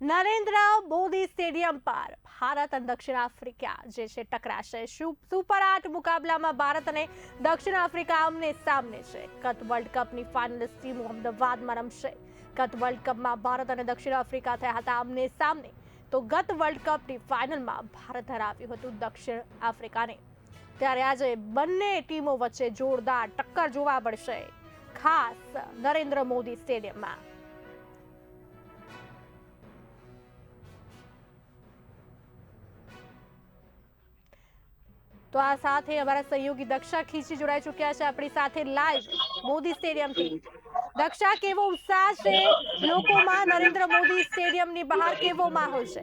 Narendra Modi stadium પર ભારત અને દક્ષિણ આફ્રિકા જે છે ટકરાશે. સુપર 8 મુકાબલામાં ભારત અને દક્ષિણ આફ્રિકા આમને સામને છે. ગત વર્લ્ડ કપની ફાઇનલિસ્ટ ટીમો અમદાવાદમાં રમશે. ગત વર્લ્ડ કપમાં ભારત અને દક્ષિણ આફ્રિકા થયા હતા આમને સામને, તો ગત વર્લ્ડ કપની ફાઇનલમાં ભારત હરાવ્યું હતું દક્ષિણ આફ્રિકાને. ત્યારે આજે બંને ટીમો વચ્ચે જોરદાર ટક્કર જોવા મળશે, ખાસ નરેન્દ્ર મોદી સ્ટેડિયમમાં. તો આ સાથે અમારા સહયોગી દક્ષા ખીચી જોડાઈ ચૂક્યા છે આપણી સાથે લાઈવ મોદી સ્ટેડિયમથી. દક્ષા, કેવો ઉત્સાહ છે લોકોમાં? નરેન્દ્ર મોદી સ્ટેડિયમની બહાર કેવો માહોલ છે?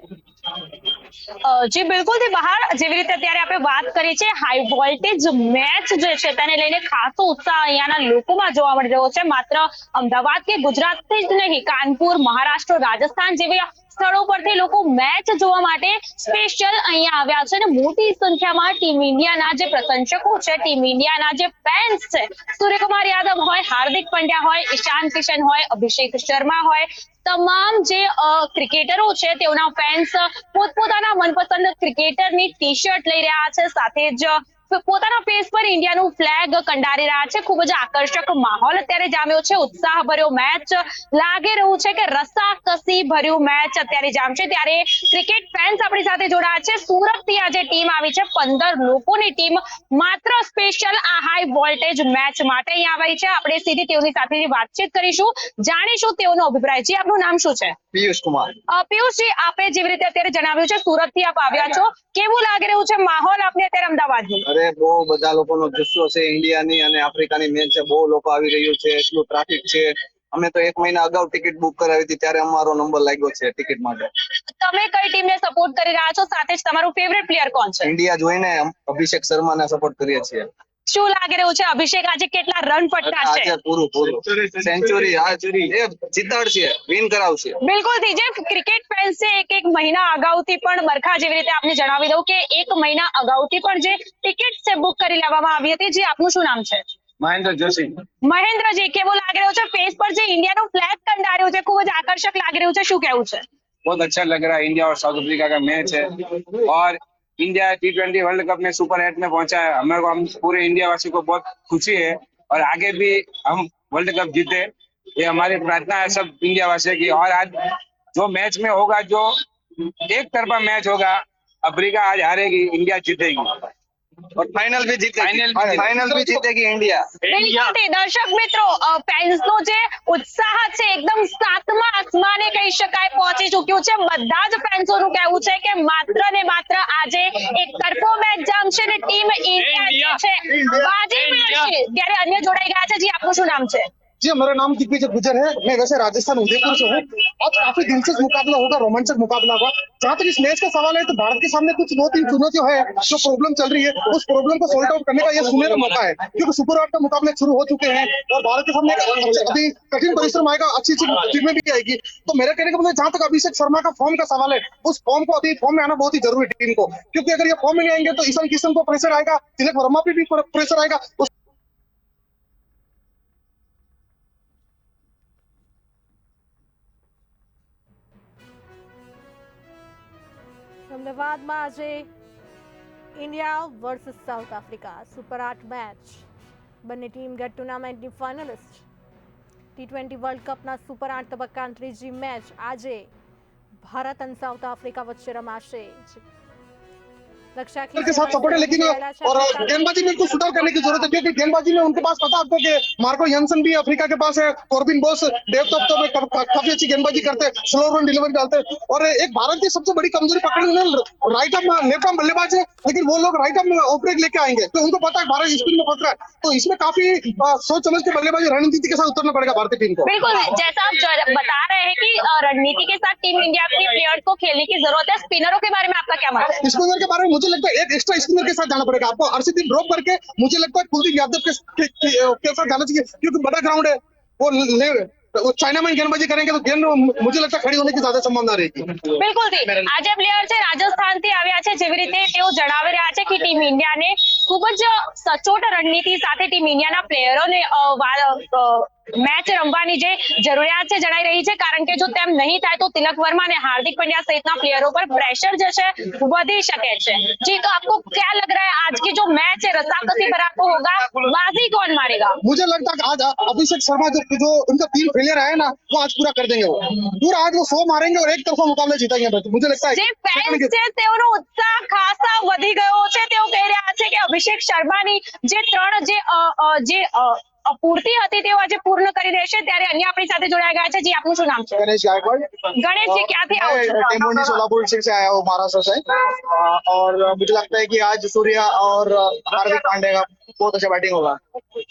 જી બિલકુલ થી બહાર જેવી રીતે અત્યારે આપણે વાત કરી છે, હાઈ વોલ્ટેજ મેચ જે છે તેને લઈને ખાસો ઉત્સાહ અહીંયાના લોકોમાં જોવા મળી રહ્યો છે. માત્ર અમદાવાદ કે ગુજરાતથી જ નહીં, કાનપુર, મહારાષ્ટ્ર, રાજસ્થાન જેવી સ્થળો પરથી લોકો મેચ જોવા માટે સ્પેશિયલ અહીંયા આવ્યા છે અને મોટી સંખ્યામાં ટીમ ઇન્ડિયાના જે પ્રશંસકો છે, ટીમ ઇન્ડિયાના જે ફેન્સ છે, સૂર્યકુમાર યાદવ હોય, હાર્દિક પંડ્યા હોય, ઈશાન કિશન હોય, અભિષેક શર્મા હોય, તમામ જે ક્રિકેટરો છે તેઓના ફેન્સ પોતપોતાના મનપસંદ ક્રિકેટરની ટી શર્ટ લઈ રહ્યા છે, સાથે જ પોતાના ફેસ પર ઇન્ડિયાનું ફ્લેગ કંડારી રહ્યા છે. ખૂબ જ આકર્ષક માહોલ અત્યારે જામ્યો છે. ઉત્સાહ ભર્યો મેચ લાગી રહ્યું છે કે રસાકસી ભર્યું મેચ અત્યારે જામશે. ત્યારે ક્રિકેટ ફેન્સ આપણી સાથે જોડાયા છે. સુરતથી આજે ટીમ આવી છે, 15 લોકોની ટીમ માત્ર સ્પેશિયલ આ હાઈ વોલ્ટેજ મેચ માટે અહીં આવી છે. આપણે સીધી તેઓની સાથે વાતચીત કરીશું, જાણીશું તેઓનો અભિપ્રાય. જી, આપનું નામ શું છે? પિયુષ કુમાર. પિયુષજી, આપે જેવી રીતે અત્યારે જણાવ્યું છે સુરતથી આપ આવ્યા છો, કેવું લાગી રહ્યું છે માહોલ આપને અત્યારે અમદાવાદનું? અરે બહુ બધા લોકોનો જુસ્સો છે. ઇન્ડિયાની અને આફ્રિકાની મેચ છે, બહુ લોકો આવી રહ્યું છે, એટલું ટ્રાફિક છે. અમે તો 1 મહિના અગાઉ ટિકિટ બુક કરાવી હતી, ત્યારે અમારો નંબર લાગ્યો છે ટિકિટ માટે. તમે કઈ ટીમને સપોર્ટ કરી રહ્યા છો? સાથે જ તમારું ફેવરેટ પ્લેયર કોણ છે? ઇન્ડિયા જોઈને અભિષેક શર્માને સપોર્ટ કરીએ છીએ. શું લાગી રહ્યું છે અભિષેક આજે કેટલા રન ફટકારશે? આજે પૂરું સેન્ચુરી જીતાડશે, વિન કરાવશે. બિલકુલ થી જે ક્રિકેટ ફેન્સ છે એક મહિના અગાઉથી પણ બરખા જેવી રીતે આપને જણાવી દઉં કે 1 મહિના અગાઉથી પણ જે ટિકિટ છે બુક કરી લેવામાં આવી હતી. જે આપનું શું નામ છે? મહેન્દ્ર જોશી. મહેન્દ્રજી, કેવો લાગી રહ્યો છે? ફેસ પર જે ઇન્ડિયાનું ફ્લેગ કંડાર્યું છે, ખૂબ જ આકર્ષક લાગી રહ્યું છે, શું કહેવું છે? बहुत अच्छा लग रहा है। इंडिया और साउथ अफ्रीका का मैच है और इंडिया T20 वर्ल्ड कप में सुपर 8 में पहुंचा है। हमें को हम पूरे इंडिया वासी को बहुत खुशी है और आगे भी हम वर्ल्ड कप जीते, ये हमारी प्रार्थना है सब इंडिया वासियों की। और आज जो मैच में होगा, जो एक तरफा मैच होगा, अफ्रीका आज हारेगी, इंडिया जीतेगी और फाइनल भी जीतेगी इंडिया। બિલકુલ દર્શક મિત્રો, ફેન્સ નો જે ઉત્સાહ છે એકદમ 7મા આસમાને કહી શકાય પહોંચી ચૂક્યું છે. બધા જ ફેન્સો નું કહેવું છે કે માત્ર ને માત્ર આજે એક તરફો મેચ જામશે ને ટીમ ઇન્ડિયા છે બાજી મારશે. ત્યારે અન્ય જોડાઈ ગયા છે. જી, આપનું શું નામ છે? जी, मेरा नाम दिग्विजय गुजर है। मैं वैसे राजस्थान उदयपुर से हूँ। आज काफी दिलचस्प मुकाबला होगा, रोमांचक मुकाबला होगा। जहाँ तक इस मैच का सवाल है, तो भारत के सामने कुछ 2-3 चुनौतियां है, जो प्रॉब्लम चल रही है, उस प्रॉब्लम को सॉल्व आउट करने का ये सुनहरा मौका है, क्योंकि सुपर 8 का मुकाबले शुरू हो चुके हैं और भारत के सामने अभी कठिन परिश्रम आएगा, अच्छी टीमें भी आएगी। तो मेरा कहने का मतलब, जहाँ तक अभिषेक शर्मा का फॉर्म का सवाल है, उस फॉर्म को अभी फॉर्म में आना बहुत ही जरूरी है टीम को, क्योंकि अगर ये फॉर्म में नहीं आएंगे तो ईशान किशन को प्रेशर आएगा, तिलक वर्मा पे भी प्रेशर आएगा। અમદાવાદમાં આજે India versus south Africa super 8 match. બંને ટીમ ગત ટુર્નામેન્ટની ફાઇનલિસ્ટ. T20 વર્લ્ડ કપના સુપર 8 તબક્કાની ત્રીજી મેચ આજે ભારત અને સાઉથ આફ્રિકા વચ્ચે રમાશે. के साथ सपोर्ट है, लेकिन और गेंदबाजी में कुछ सुधार करने की जरूरत है, क्योंकि गेंदबाजी में उनके पास पता आपको कि मार्को यंसन भी अफ्रीका के पास है, कॉर्बिन बोस, डेव टॉप में काफी अच्छी गेंदबाजी करते हैं, स्लो रन डिलीवरी डालते हैं। और एक भारत की सबसे बड़ी कमजोरी पकड़ी उन्होंने राइट आर्म लेफ्ट आर्म बल्लेबाज है, लेकिन वो लोग राइट आर्म ऑफ ब्रेक लेके आएंगे, तो उनको पता है भारत स्पिन में फंस रहा है। तो इसमें काफी सोच समझ के बल्लेबाजी रणनीति के साथ उतरना पड़ेगा भारतीय टीम को। बिल्कुल, जैसा आप बता रहे हैं कि रणनीति के साथ टीम इंडिया के प्लेयर्स को खेलने की जरूरत है। स्पिनरों के बारे में आपका क्या मानना है? स्पिनर के बारे में मुझे लगता है एक एक्स्ट्रा स्पिनर के साथ जाना पड़ेगा आपको। अर्शदीप ड्रॉप करके मुझे लगता है कुलदीप यादव के साथ जाना चाहिए, क्योंकि बड़ा ग्राउंड है, वो चाइना में गेंदबाजी करेंगे तो गेंद मुझे लगता है खड़ी होने की ज्यादा संभावना रहेगी। બિલકુલ થી આજે પ્લેયર છે રાજસ્થાન થી આવ્યા છે, જેવી રીતે તેઓ જણાવી રહ્યા છે કે ટીમ ઇન્ડિયાને ખૂબ જ સચોટ રણનીતિ સાથે ટીમ ઇન્ડિયાના પ્લેયરોને મેચ રમવાની જે જરૂરિયાત છે જણાઈ રહી છે, કારણ કે જો તેમ નહીં થાય તો તિલક વર્મા અને હાર્दिक पंड्या સહિતના પ્લેયરો પર પ્રેશર જે છે વધી શકે છે। जी तो आपको क्या लग रहा है आज की जो मैच है रस्साकसी भरा तो होगा, बाजी कौन मारेगा? मुझे लगता है आज अभिषेक शर्मा जो उनका 3 फेलियर आया ना वो आज पूरा कर देंगे, वो पूरा आज वो 100 मारेंगे और एक तरफा मुकाबला जीतेंगे। मुझे लगता है જે ફેન્સ છે તેઓનો ઉત્સાહ ખાસા વધી ગયો છે। તેઓ કહી રહ્યા છે કે અભિષેક શર્માની જે 3 અપૂર્તિ હતી તેઓ આજે પૂર્ણ કરી દેશે। ત્યારે અન્ય આપણી સાથે જોડાયા ગયા છે। જી આપનું શું નામ છે? गणेश गायकवाड़, ગણેશજી ક્યાંથી આવો છો? टेमुंडी सोलापुर से आया हूँ, महाराष्ट्र से। और मुझे लगता है कि आज सूर्या और हार्दिक पांड्या का बहुत अच्छा बैटिंग होगा।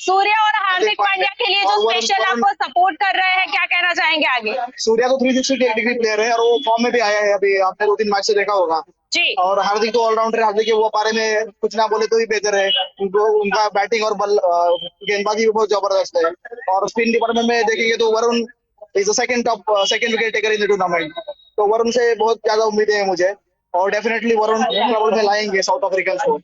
सूर्या और हार्दिक पांड्या के लिए जो स्पेशल आपको सपोर्ट कर रहे हैं, क्या कहना चाहेंगे आगे? सूर्या तो 360 डिग्री प्लेयर है और वो फॉर्म में भी आया है, अभी आपने 2-3 मैच से देखा होगा। जी और हार्दिक तो ऑलराउंडर है, हार्दिक के वो पारे में कुछ ना बोले तो ही बेहतर है। उनका बैटिंग और बल गेंदबाजी भी बहुत जबरदस्त है। और स्पिन डिपार्टमेंट में देखेंगे तो Varun is the second wicket taker in the tournament, तो वरुण से बहुत ज्यादा उम्मीदें हैं मुझे और डेफिनेटली वरुण ट्रबल में लाएंगे साउथ अफ्रीकन को।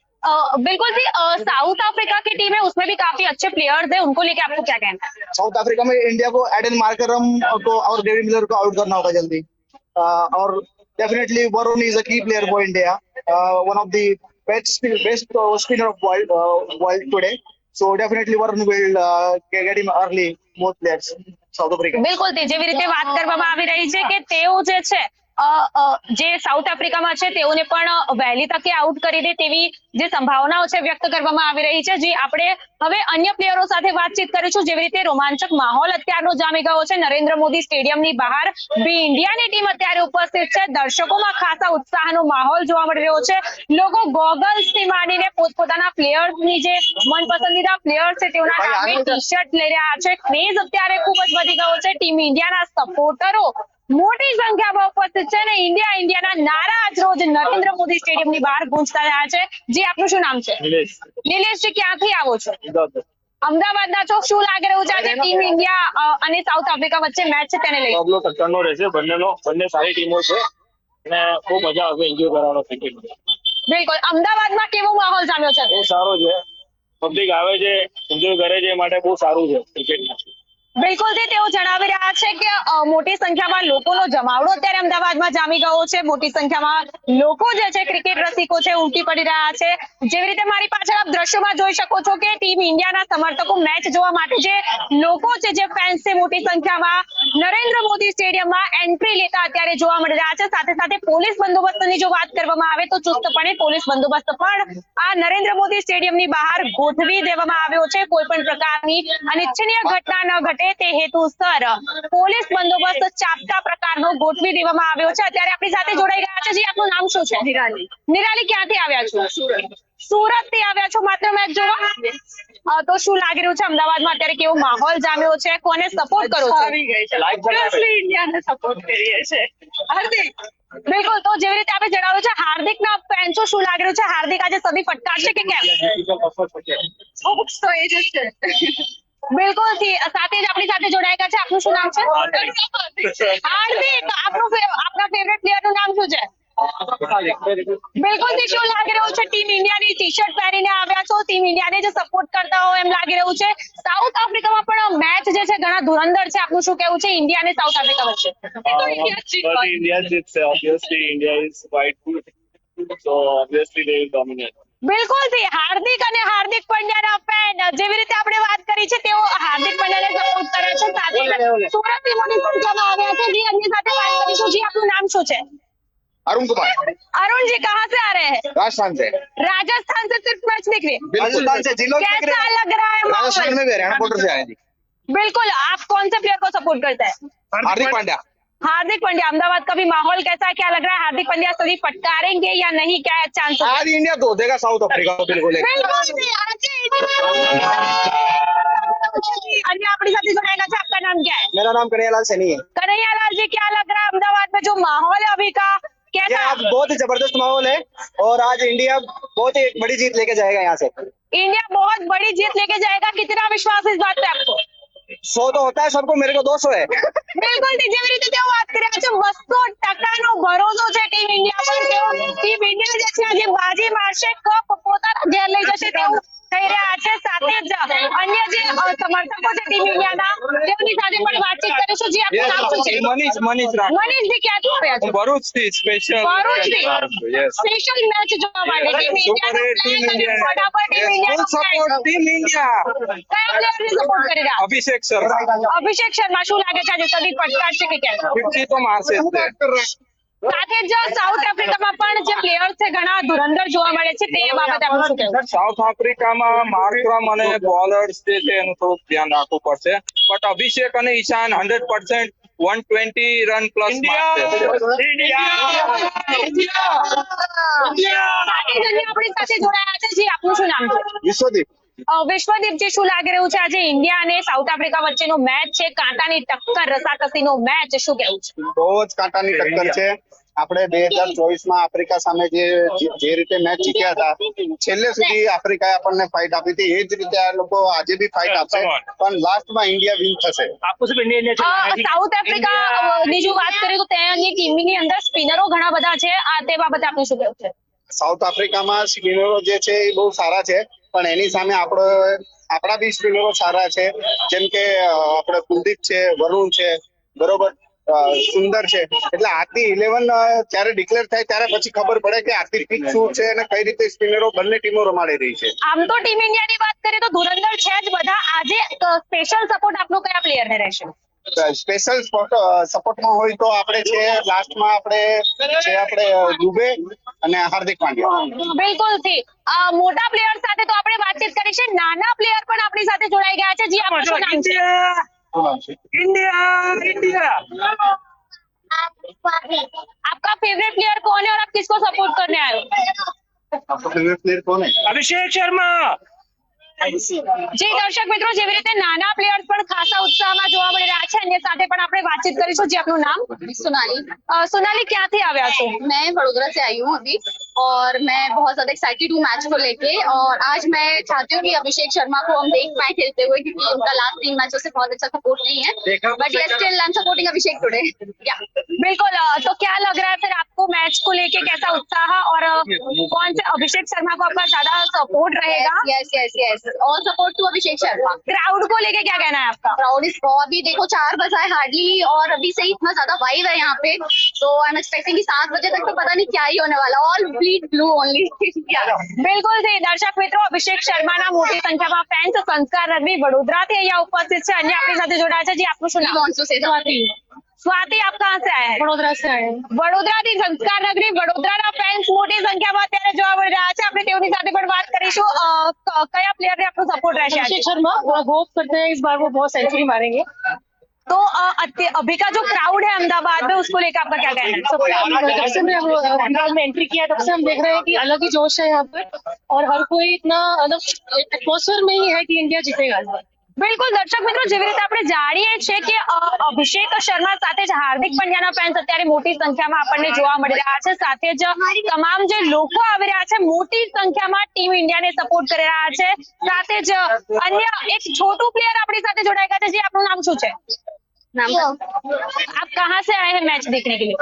बिल्कुल जी। साउथ अफ्रीका की टीम है, उसमें भी काफी अच्छे प्लेयर्स हैं, उनको लेके आपको क्या कहना है? साउथ अफ्रीका में इंडिया को एडन मार्करम को और डेविड मिलर को आउट करना होगा जल्दी। और डेफिनेटली वरुण इज अ की player for India, one of the best spinner of world today, so definitely Varun will get him early, both players South Africa। બિલકુલ જેવી રીતે વાત કરવામાં આવી રહી છે કે તેઓ જે છે જે સાઉથ આફ્રિકામાં છે તેઓને પણ વહેલી તકે આઉટ કરી દે તેવી જે સંભાવનાઓ છે વ્યક્ત કરવામાં આવી રહી છે। જે આપણે હવે અન્ય પ્લેયરો સાથે વાતચીત કરીશું। જેવી રીતે રોમાંચક માહોલ અત્યારનો જામી ગયો છે નરેન્દ્ર મોદી સ્ટેડિયમની બહાર, બી ઇન્ડિયાની ટીમ અત્યારે ઉપસ્થિત છે। દર્શકોમાં ખાસા ઉત્સાહનો માહોલ જોવા મળી રહ્યો છે। લોકો ગોગલ્સથી માંડીને પોતપોતાના પ્લેયર્સની જે મનપસંદીદા પ્લેયર છે તેઓના નામે ટી શર્ટ લઈ રહ્યા છે। ક્રેઝ અત્યારે ખૂબ જ વધી ગયો છે। ટીમ ઇન્ડિયાના સપોર્ટરો મોટી સંખ્યામાં ઉપસ્થિત છે અને ઇન્ડિયાના નારા આજ રોજ નરેન્દ્ર મોદી સ્ટેડિયમની બહાર ગૂંજતા રહ્યા છે। જી આપનું શું નામ છે? નિલેશજી ક્યાંથી આવો છો? અમદાવાદના છો। શું લાગી રહ્યું છે આજે ટીમ ઇન્ડિયા અને સાઉથ આફ્રિકા વચ્ચે મેચ છે તેને લઈને? મુકાબલો ટક્કરનો રહેશે, બંને સારી ટીમો છે અને ખૂબ મજા આવશે એન્જોય કરવાનો ક્રિકેટ। બિલકુલ। અમદાવાદમાં કેવો માહોલ જામ્યો છે? બહુ સારો છે, પબ્લિક આવે છે, એન્જોય કરે છે, એ માટે બહુ સારું છે ક્રિકેટ। બિલકુલ તેઓ જણાવી રહ્યા છે કે મોટી સંખ્યામાં લોકોનો જમાવડો અત્યારે અમદાવાદમાં જામી ગયો છે। મોટી સંખ્યામાં લોકો જે છે ક્રિકેટ રસિકો છે ઉમટી પડી રહ્યા છે। જેવી રીતે મારી પાછળ આપ દ્રશ્યોમાં જોઈ શકો છો કે ટીમ ઇન્ડિયાના સમર્થકો મેચ જોવા માટે જે લોકો છે, જે ફેન્સ છે, મોટી સંખ્યામાં નરેન્દ્ર મોદી સ્ટેડિયમમાં એન્ટ્રી લેતા અત્યારે જોવા મળી રહ્યા છે। સાથે સાથે પોલીસ બંદોબસ્તની જો વાત કરવામાં આવે તો ચુસ્તપણે પોલીસ બંદોબસ્ત પણ આ નરેન્દ્ર મોદી સ્ટેડિયમની બહાર ગોઠવી દેવામાં આવ્યો છે। કોઈ પણ પ્રકારની અનિચ્છનીય ઘટના ન ઘટે તે હેતુસર પોલીસ બંદોબસ્ત ચાપતા પ્રકારનો ગોઠવી દેવામાં આવ્યો છે। અત્યારે આપણી સાથે જોડાઈ રહ્યા છે। જી આપનું નામ શું છે? નિરાલી ક્યાંથી આવ્યા છો? સુરતથી આવ્યા છો માત્ર મેચ જોવા? તો શું લાગી રહ્યું છે અમદાવાદમાં અત્યારે કેવો માહોલ જામ્યો છે? કોને સપોર્ટ કરો છો? ઇન્ડિયાને સપોર્ટ કરીએ છે। હાર્દિક બિલકુલ। તો જેવી રીતે આપણે જણાવ્યું છે હાર્દિકના ફેન્સો શું લાગી રહ્યું છે? હાર્દિક આજે સદી ફટકારશે કે કેમ? તો એ જ છે। બિલકુલ થી સાથે જ આપણી સાથે જોડાયા ગયા છે। આપનું શું નામ છે? હાર્દિક। આપના ફેવરેટ પ્લેયર નું નામ શું છે? બિલકુલ થી શું લાગી રહ્યું છે? ટીમ ઇન્ડિયાની ટી શર્ટ પહેરીને આવ્યા છો, ટીમ ઇન્ડિયાને જે સપોર્ટ કરતા હોય એમ લાગી રહ્યું છે। સાઉથ આફ્રિકામાં પણ મેચ જે છે ઘણા ધુરંધર છે। આપનું શું કહેવું છે ઇન્ડિયા અને સાઉથ આફ્રિકા વચ્ચે? India is obviously India is quite good, so obviously they will dominate। બિલકુલ થી હાર્દિક અને હાર્દિક પંડ્યાના ફેન જેવી રીતે આપણે વાત કરી છે તેઓ હાર્દિક પંડ્યાને સપોર્ટ કરે છે। સાથે સુરતથી મોટી સંખ્યામાં આવ્યા છે। જી એમની સાથે વાત કરીશું। જી આપનું નામ શું છે? अरुण कुमार, अरुण जी कहाँ से आ रहे हैं? राजस्थान से। राजस्थान से सिर्फ मैच देख रहे हैं? राजस्थान से जिलों कैसा लग रहा है माहौल? राजस्थान में भी हरियाणा बॉर्डर से आए जी। बिल्कुल। आप कौन से प्लेयर को सपोर्ट करते हैं? हार्दिक पांड्या। हार्दिक पांड्या। अहमदाबाद का भी माहौल कैसा है? क्या लग रहा है हार्दिक पांड्या सदी फटकारेंगे या नहीं? क्या चांस? आज इंडिया धो देगा साउथ अफ्रीका को, बिल्कुल। अन्य अपनी साथी जोड़ेगा। आपका नाम क्या है? मेरा नाम कन्हैयालाल सैनी है। कन्हैयालाल जी क्या लग रहा है अहमदाबाद में जो माहौल है अभी का ये कैसा? आज बहुत ही जबरदस्त माहौल है और आज इंडिया बहुत ही बड़ी जीत लेके जाएगा यहाँ से। इंडिया बहुत बड़ी जीत लेके जाएगा। कितना विश्वास है इस बात पे आपको? 100 तो होता है सबको, मेरे को 200 है। બિલકુલ જેવી રીતે તેઓ વાત કર્યા છે 200% ભરોસો છે ટીમ ઇન્ડિયા પર। તેઓ ટીમ ઇન્ડિયા જે છે આજે બાજી મારશે, કપ પોતાના ઘેર લઈ જશે તેવો મનીષ રાઠોડ. મનીષજી ક્યાંથી આવ્યા છો? ભરૂચથી સ્પેશિયલ. ભરૂચથી? યસ. સ્પેશિયલ મેચ જોવા માટે ટીમ સુપર ઇન્ડિયાનો team player India. Full support team India. કયા પ્લેયરને સપોર્ટ કરી રહ્યા? અભિષેક શર્મા અભિષેક શર્મા શું લાગે છે આજે સદી પડકાર છે કે કેમ? 50 તો મારશે જ તે. સાથે જ સાઉથ આફ્રિકામાં પણ જે પ્લેયર્સ છે ઘણા ધુરંધર જોવા મળે છે તે બાબતે આપણું શું કહેવું? સાઉથ આફ્રિકામાં માર્ક્રમ અને બોલર્સ જે છે એનું થોડુંક ધ્યાન રાખવું પડશે, બટ અભિષેક અને ઈશાન 100% 120 રન પ્લસ મારશે. સાથે જ અહીંયા આપણી સાથે જોડાયા છે જી, આપનું શું નામ છે? विश्वदीप વિશ્વદીપજી, શું લાગી રહ્યું છે આજે ઇન્ડિયા અને સાઉથ આફ્રિકા વચ્ચેનો મેચ છે, કાંટાની ટક્કર, રસાકસીનો મેચ, શું કેવું છે? બહુ જ કાંટાની ટક્કર છે. આપણે 2024માં આફ્રિકા સામે જે રીતે મેચ જીત્યા હતા, છેલ્લે સુધી આફ્રિકાએ આપણને ફાઇટ આપી હતી, એ જ રીતે આ લોકો આજે બી ફાઇટ આપશે, પણ લાસ્ટમાં ઇન્ડિયા વિન થશે. સાઉથ આફ્રિકા ની જો વાત કરીએ તો તેની ટીમની અંદર સ્પિનરો ઘણા બધા છે, આ તે બાબતે આપનું શું કહેવું છે? સાઉથ આફ્રિકામાં સ્પિનરો જે છે એ બહુ સારા છે, પણ એની સામે આપણા બી સ્પિનરો સારા છે, જેમ કે આપણે કુલદીપ છે, વરુણ છે, બરોબર, સુંદર છે. એટલે આખી 11 ત્યારે ડિક્લેર થાય ત્યારે પછી ખબર પડે કે આખી પિચ શું છે અને કઈ રીતે સ્પિનરો બંને ટીમો રમાડી રહી છે. આમ તો ટીમ ઇન્ડિયાની વાત કરીએ તો ધુરંધર છે જ બધા. આજે સ્પેશિયલ સપોર્ટ આપનો કયા પ્લેયરને રહેશે? સ્પેશિયલ સપોર્ટમાં હોય તો આપણે છે લાસ્ટમાં આપણે દુબે અને હાર્દિક પાંડ્યા. બિલકુલ થી મોટા પ્લેયર સાથે તો આપણે વાતચીત કરી છે, નાના પ્લેયર પણ આપણી સાથે જોડાઈ ગયા છે. જી, આપનું શું નામ છે? आपका फेवरेट प्लेयर कौन है और आप किसको सपोर्ट करने आए हो? आपका फेवरेट प्लेयर कौन है? અભિષેક શર્મા. જી દર્શક મિત્રો, જેવી રીતે નાના પ્લેયર્સ પણ ખાસા ઉત્સાહમાં જોવા મળી રહ્યા છે, એની સાથે પણ આપણે વાતચીત કરીશું. જી, આપનું નામ? सोनाली, સોનાલી, ક્યાંથી આવ્યા છો? मैं वडोदरा से आई हूँ अभी और मैं बहुत ज्यादा एक्साइटेड हूँ मैच को लेके। और आज मैं चाहती हूँ कि अभिषेक शर्मा को हम देख पाए खेलते हुए, क्योंकि उनका लास्ट 3 मैचों से बहुत अच्छा सपोर्ट नहीं है, but yes still I am supporting Abhishek today. या बिल्कुल। तो क्या लग रहा है फिर आपको मैच को लेके, कैसा उत्साह, और कौन से अभिषेक शर्मा को आपका ज्यादा सपोर्ट रहेगा? Yes yes yes all support to Abhishek Sharma. Crowd को लेके क्या कहना है आपका? क्राउड इज अभी देखो 4 बजा है हार्डली, और अभी से ही इतना ज्यादा वाइब है यहाँ पे, सो आई एम एक्सपेक्टिंग कि 7 बजे तक तो पता नहीं क्या ही होने वाला, ऑल ब्लीड ब्लू ओनली। બિલકુલ થી દર્શક મિત્રો, અભિષેક શર્માના મોટી સંખ્યામાં ફેન્સ સંસ્કાર રગ્બી વડોદરાથી અહીંયા ઉપસ્થિત છે. અન્ય આપણી સાથે જોડાયા છે. જી, આપનું શું નામ? वॉन्ट्स टू से स्वाति, आप कहाँ से आए हैं? वडोदरा से आए हैं। વડોદરાથી સંસ્કાર નગરી વડોદરાના ફેન્સ મોટી સંખ્યામાં અત્યારે જોવા મળી રહ્યા છે. આપણે તેઓની સાથે પણ વાત કરીશું. કયા પ્લેયરને આપણું સપોર્ટ રહેશે આજે? अभिषेक शर्मा, होप करते हैं इस बार वो बहुत सेंचुरी मारेंगे। तो अभी का जो क्राउड है अहमदाबाद में, उसको लेकर आपका क्या कहना है? जब से मैं अहमदाबाद में एंट्री किया तब से हम देख रहे हैं कि अलग ही जोश है यहाँ पर, और हर कोई इतना मतलब एटमॉस्फेयर में ही है कि इंडिया जीतेगा इस बार। બિલકુલ દર્શક મિત્રો, જેવી રીતે આપણે જાણીએ છીએ કે અભિષેક શર્મા સાથે જ હાર્દિક પંડ્યાના ફેન્સ અત્યારે મોટી સંખ્યામાં આપણને જોવા મળી રહ્યા છે. સાથે જ તમામ જે લોકો આવી રહ્યા છે મોટી સંખ્યામાં ટીમ ઇન્ડિયાને સપોર્ટ કરી રહ્યા છે. સાથે જ અન્ય એક છોટું પ્લેયર આપણી સાથે જોડાઈ ગયા છે. જે આપનું નામ શું છે? आप कहाँ से आए हैं मैच देखने के लिए?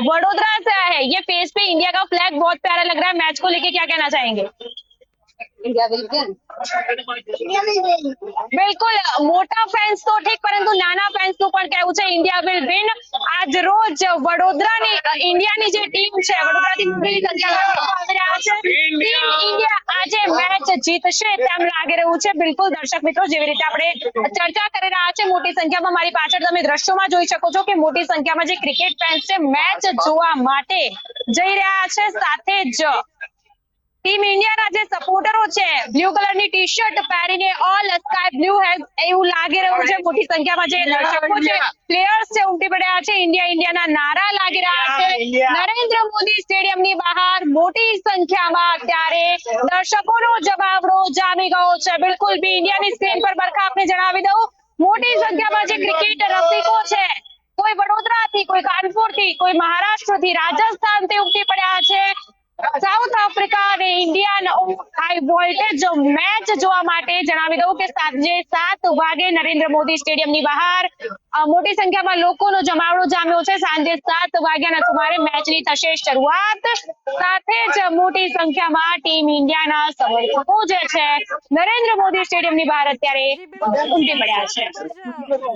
वडोदरा से आए हैं। ये फेस पे इंडिया का फ्लैग बहुत प्यारा लग रहा है, मैच को लेके क्या कहना चाहेंगे? India will win. બિલકુલ, મોટા ફેન્સ તો ઠીક, પરંતુ નાના ફેન્સ નું પણ કહેવું છે ઇન્ડિયા વિલ વિન. આજ રોજ વડોદરાની ઇન્ડિયાની જે ટીમ છે, વડોદરાથી મોટી સંખ્યામાં લોકો આવી રહ્યા છે. ટીમ ઇન્ડિયા આજે મેચ જીતશે તેમ લાગી રહ્યું છે. બિલકુલ દર્શક મિત્રો, જેવી રીતે આપણે ચર્ચા કરી રહ્યા છે, મોટી સંખ્યામાં મારી પાછળ તમે દ્રશ્યોમાં જોઈ શકો છો કે મોટી સંખ્યામાં જે ક્રિકેટ ફેન્સ છે મેચ જોવા માટે જઈ રહ્યા છે. સાથે જ ટીમ ઇન્ડિયાના જે સપોર્ટરો છે બ્લુ કલરની ટી શર્ટ પહેરીને ઓલ સ્કાય બ્લુ હેઝ એવું લાગી રહ્યું છે. મોટી સંખ્યામાં જે દર્શકો છે, પ્લેયર્સ છે, ઉમટી પડ્યા છે. ઇન્ડિયા ઇન્ડિયાના નારા લાગી રહ્યા છે. નરેન્દ્ર મોદી સ્ટેડિયમની બહાર મોટી સંખ્યામાં અત્યારે દર્શકોનો જવાબડો જામી ગયો છે. બિલકુલ બી ઇન્ડિયાની સ્ક્રીન પર બરખા આપને જણાવી દઉં, મોટી સંખ્યામાં જે ક્રિકેટ રસિકો છે, કોઈ વડોદરાથી, કોઈ કાનપુરથી, કોઈ મહારાષ્ટ્રથી, રાજસ્થાનથી ઉમટી પડ્યા છે. સાઉથ આફ્રિકા અને ઇન્ડિયાનો હાઈ વોલ્ટેજ મેચ જોવા માટે જણાવી દઉં કે સાંજે 7 વાગે નરેન્દ્ર મોદી સ્ટેડિયમની બહાર મોટી સંખ્યામાં લોકોનો જમાવડો જામ્યો છે. સાંજે 7 વાગ્યાના સુમારે મેચની થશે શરૂઆત. સાથે જ મોટી સંખ્યામાં ટીમ ઇન્ડિયાના સમર્થકો જે છે નરેન્દ્ર મોદી સ્ટેડિયમની બહાર અત્યારે જી બિલકુલ ઉમટી પડ્યા છે. જોવા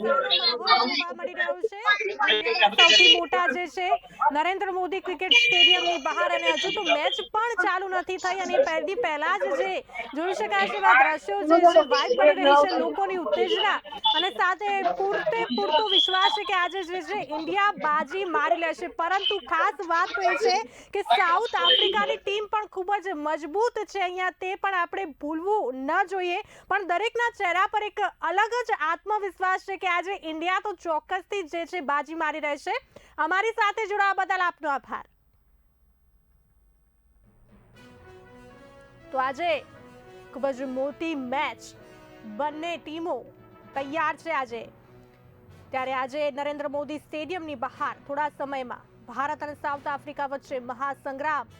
મળી રહ્યો છે દુનિયાના સૌથી મોટા જે છે નરેન્દ્ર મોદી ક્રિકેટ સ્ટેડિયમની બહાર, અને હજુ તો મેચ પણ ચાલુ નથી થઈ અને પહેલા જ જે જોઈ શકાય છે એવા દ્રશ્યો જે છે વાઇબ પડી રહી છે, લોકોની ઉત્તેજના અને સાથે પૂરતો વિશ્વાસ છે કે આજે જે છે ઇન્ડિયા બાજી મારી લેશે. પરંતુ ખાસ વાત તો એ છે કે સાઉથ આફ્રિકાની ટીમ પણ ખૂબ જ મજબૂત છે અહીંયા, તે પણ આપણે ભૂલવું ન જોઈએ. પણ દરેકના ચહેરા પર એક અલગ જ આત્મવિશ્વાસ છે કે આજે ઇન્ડિયા તો ચોક્કસથી જે છે બાજી મારી રહેશે. અમારી સાથે જોડાવા બદલ આપનો આભાર. તો આજે ખૂબ જ મોટી મેચ, બંને ટીમો તૈયાર છે આજે. ત્યારે આજે નરેન્દ્ર મોદી સ્ટેડિયમની બહાર થોડા સમયમાં ભારત અને સાઉથ આફ્રિકા વચ્ચે મહાસંગ્રામ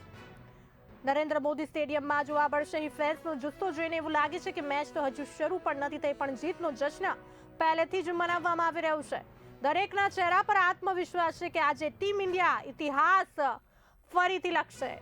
નરેન્દ્ર મોદી સ્ટેડિયમમાં જોવા મળશે. અહીં ફેન્સનો જુસ્સો જોઈને એવું લાગે છે કે મેચ તો હજુ શરૂ પણ નથી થઈ, પણ જીતનો જશ્ન પહેલેથી જ મનાવવામાં આવી રહ્યો છે. દરેકના ચહેરા પર આત્મવિશ્વાસ છે કે આજે ટીમ ઇન્ડિયા ઇતિહાસ ફરીથી લખશે.